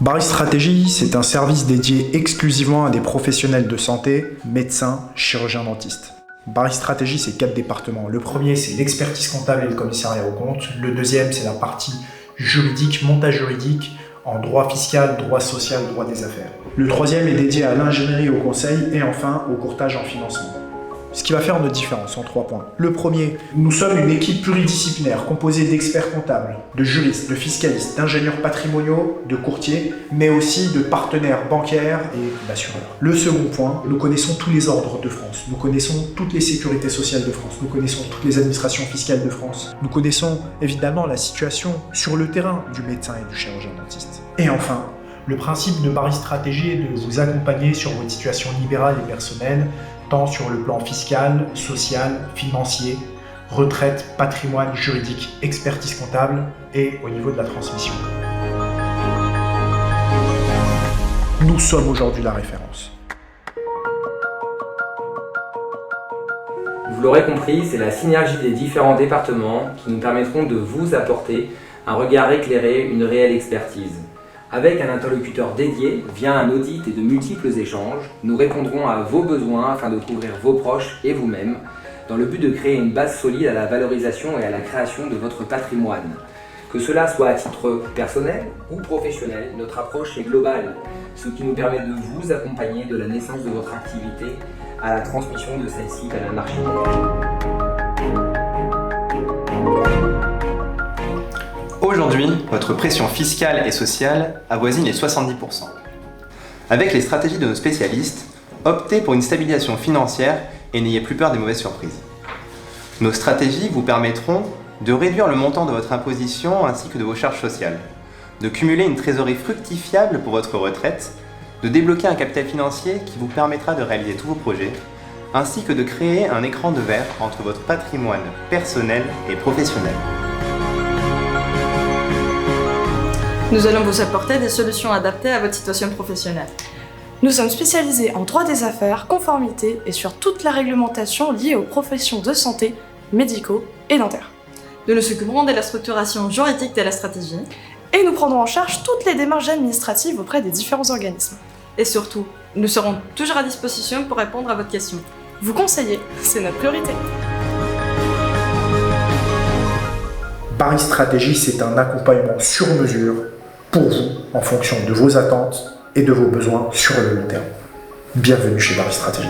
Bari Stratégie, c'est un service dédié exclusivement à des professionnels de santé, médecins, chirurgiens dentistes. Bari Stratégie, c'est 4 départements. Le premier, c'est l'expertise comptable et le commissariat aux comptes. Le deuxième, c'est la partie juridique, montage juridique, en droit fiscal, droit social, droit des affaires. Le troisième est dédié à l'ingénierie et au conseil, et enfin au courtage en financement. Ce qui va faire notre différence en 3 points. Le premier, nous sommes une équipe pluridisciplinaire composée d'experts comptables, de juristes, de fiscalistes, d'ingénieurs patrimoniaux, de courtiers, mais aussi de partenaires bancaires et d'assureurs. Le second point, nous connaissons tous les ordres de France, nous connaissons toutes les sécurités sociales de France, nous connaissons toutes les administrations fiscales de France, nous connaissons évidemment la situation sur le terrain du médecin et du chirurgien dentiste. Et enfin, le principe de Bari Stratégie est de vous accompagner sur votre situation libérale et personnelle, tant sur le plan fiscal, social, financier, retraite, patrimoine, juridique, expertise comptable et au niveau de la transmission. Nous sommes aujourd'hui la référence. Vous l'aurez compris, c'est la synergie des différents départements qui nous permettront de vous apporter un regard éclairé, une réelle expertise. Avec un interlocuteur dédié, via un audit et de multiples échanges, nous répondrons à vos besoins afin de couvrir vos proches et vous-même, dans le but de créer une base solide à la valorisation et à la création de votre patrimoine. Que cela soit à titre personnel ou professionnel, notre approche est globale, ce qui nous permet de vous accompagner de la naissance de votre activité à la transmission de celle-ci à un architecte. Aujourd'hui, votre pression fiscale et sociale avoisine les 70%. Avec les stratégies de nos spécialistes, optez pour une stabilisation financière et n'ayez plus peur des mauvaises surprises. Nos stratégies vous permettront de réduire le montant de votre imposition ainsi que de vos charges sociales, de cumuler une trésorerie fructifiable pour votre retraite, de débloquer un capital financier qui vous permettra de réaliser tous vos projets, ainsi que de créer un écran de verre entre votre patrimoine personnel et professionnel. Nous allons vous apporter des solutions adaptées à votre situation professionnelle. Nous sommes spécialisés en droit des affaires, conformité et sur toute la réglementation liée aux professions de santé, médicaux et dentaires. Nous nous occuperons de la structuration juridique de la stratégie. Et nous prendrons en charge toutes les démarches administratives auprès des différents organismes. Et surtout, nous serons toujours à disposition pour répondre à votre question. Vous conseiller, c'est notre priorité. Bari Stratégie, c'est un accompagnement sur mesure pour vous en fonction de vos attentes et de vos besoins sur le long terme. Bienvenue chez Bari Stratégie.